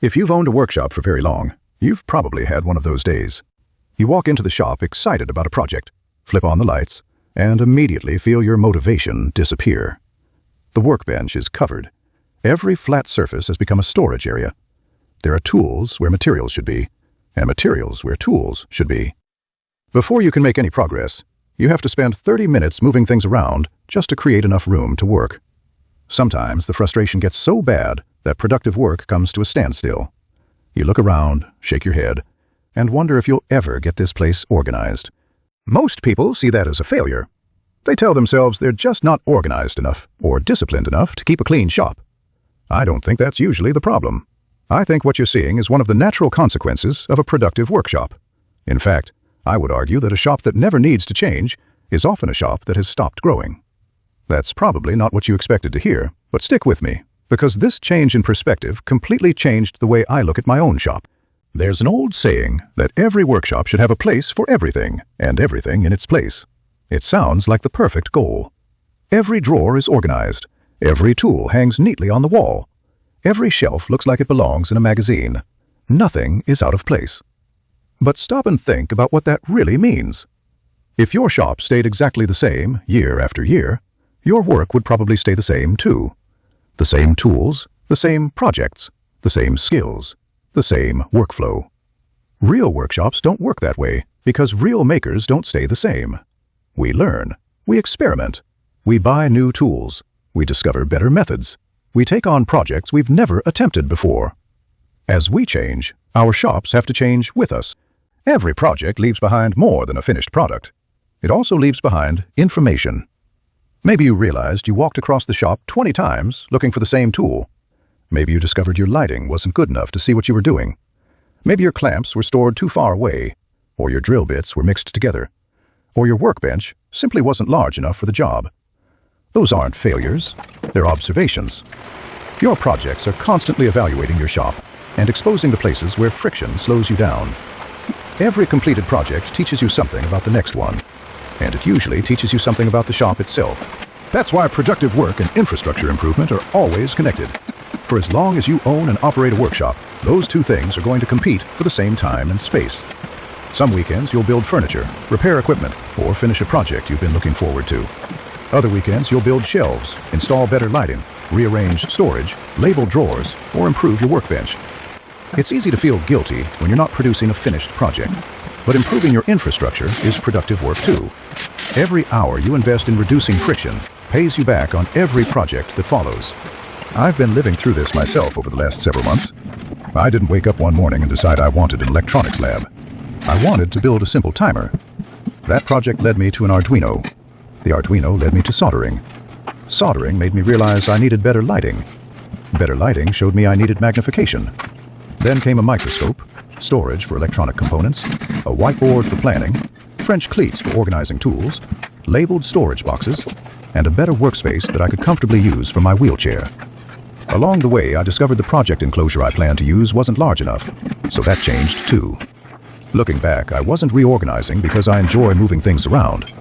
If you've owned a workshop for very long, you've probably had one of those days. You walk into the shop excited about a project, flip on the lights, and immediately feel your motivation disappear. The workbench is covered. Every flat surface has become a storage area. There are tools where materials should be, and materials where tools should be. Before you can make any progress, you have to spend 30 minutes moving things around just to create enough room to work. Sometimes the frustration gets so bad that productive work comes to a standstill. You look around, shake your head, and wonder if you'll ever get this place organized. Most people see that as a failure. They tell themselves they're just not organized enough or disciplined enough to keep a clean shop. I don't think that's usually the problem. I think what you're seeing is one of the natural consequences of a productive workshop. In fact, I would argue that a shop that never needs to change is often a shop that has stopped growing. That's probably not what you expected to hear, but stick with me, because this change in perspective completely changed the way I look at my own shop. There's an old saying that every workshop should have a place for everything, and everything in its place. It sounds like the perfect goal. Every drawer is organized. Every tool hangs neatly on the wall. Every shelf looks like it belongs in a magazine. Nothing is out of place. But stop and think about what that really means. If your shop stayed exactly the same year after year, your work would probably stay the same too. The same tools, the same projects, the same skills, the same workflow. Real workshops don't work that way because real makers don't stay the same. We learn, we experiment, we buy new tools, we discover better methods, we take on projects we've never attempted before. As we change, our shops have to change with us. Every project leaves behind more than a finished product. It also leaves behind information. Maybe you realized you walked across the shop 20 times looking for the same tool. Maybe you discovered your lighting wasn't good enough to see what you were doing. Maybe your clamps were stored too far away, or your drill bits were mixed together, or your workbench simply wasn't large enough for the job. Those aren't failures, they're observations. Your projects are constantly evaluating your shop and exposing the places where friction slows you down. Every completed project teaches you something about the next one, and it usually teaches you something about the shop itself. That's why productive work and infrastructure improvement are always connected. For as long as you own and operate a workshop, those two things are going to compete for the same time and space. Some weekends you'll build furniture, repair equipment, or finish a project you've been looking forward to. Other weekends you'll build shelves, install better lighting, rearrange storage, label drawers, or improve your workbench. It's easy to feel guilty when you're not producing a finished project, but improving your infrastructure is productive work too. Every hour you invest in reducing friction pays you back on every project that follows. I've been living through this myself over the last several months. I didn't wake up one morning and decide I wanted an electronics lab. I wanted to build a simple timer. That project led me to an Arduino. The Arduino led me to soldering. Soldering made me realize I needed better lighting. Better lighting showed me I needed magnification. Then came a microscope, storage for electronic components, a whiteboard for planning, French cleats for organizing tools, labeled storage boxes, and a better workspace that I could comfortably use for my wheelchair. Along the way, I discovered the project enclosure I planned to use wasn't large enough, so that changed too. Looking back, I wasn't reorganizing because I enjoy moving things around.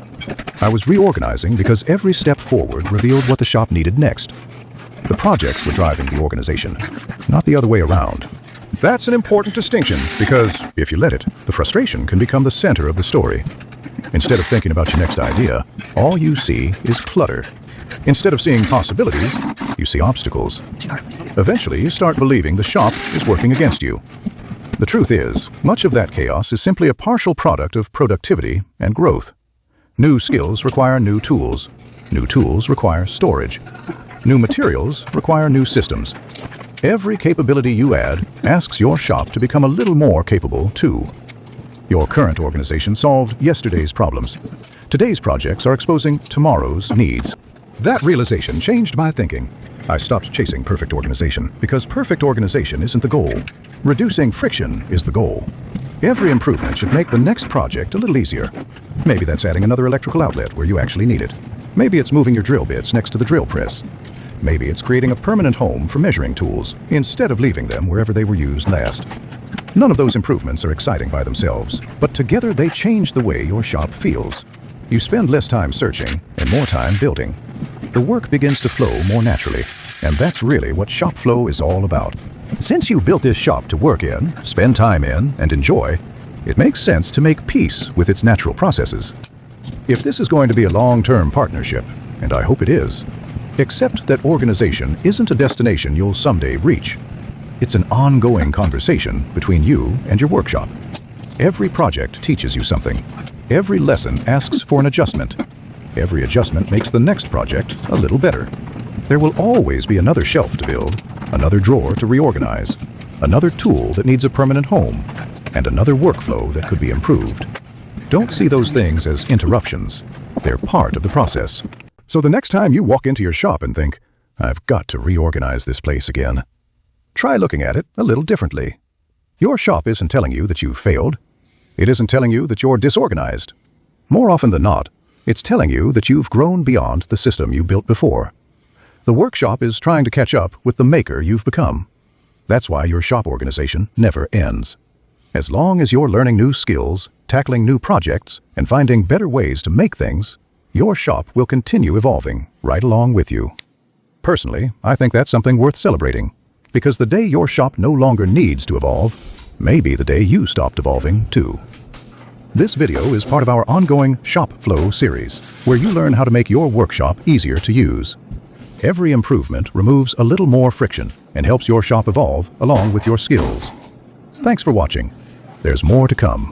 I was reorganizing because every step forward revealed what the shop needed next. The projects were driving the organization, not the other way around. That's an important distinction because, if you let it, the frustration can become the center of the story. Instead of thinking about your next idea, all you see is clutter. Instead of seeing possibilities, you see obstacles. Eventually, you start believing the shop is working against you. The truth is, much of that chaos is simply a partial product of productivity and growth. New skills require new tools. New tools require storage. New materials require new systems. Every capability you add asks your shop to become a little more capable too. Your current organization solved yesterday's problems. Today's projects are exposing tomorrow's needs. That realization changed my thinking. I stopped chasing perfect organization because perfect organization isn't the goal. Reducing friction is the goal. Every improvement should make the next project a little easier. Maybe that's adding another electrical outlet where you actually need it. Maybe it's moving your drill bits next to the drill press. Maybe it's creating a permanent home for measuring tools instead of leaving them wherever they were used last. None of those improvements are exciting by themselves, but together they change the way your shop feels. You spend less time searching and more time building. The work begins to flow more naturally, and that's really what shop flow is all about. Since you built this shop to work in, spend time in, and enjoy, it makes sense to make peace with its natural processes. If this is going to be a long-term partnership, and I hope it is, accept that organization isn't a destination you'll someday reach. It's an ongoing conversation between you and your workshop. Every project teaches you something. Every lesson asks for an adjustment. Every adjustment makes the next project a little better. There will always be another shelf to build, another drawer to reorganize, another tool that needs a permanent home, and another workflow that could be improved. Don't see those things as interruptions. They're part of the process. So the next time you walk into your shop and think, I've got to reorganize this place again, try looking at it a little differently. Your shop isn't telling you that you've failed. It isn't telling you that you're disorganized. More often than not, it's telling you that you've grown beyond the system you built before. The workshop is trying to catch up with the maker you've become. That's why your shop organization never ends. As long as you're learning new skills, tackling new projects, and finding better ways to make things, your shop will continue evolving right along with you. Personally, I think that's something worth celebrating, because the day your shop no longer needs to evolve may be the day you stopped evolving too. This video is part of our ongoing Shop Flow series, where you learn how to make your workshop easier to use. Every improvement removes a little more friction and helps your shop evolve along with your skills. Thanks for watching. There's more to come.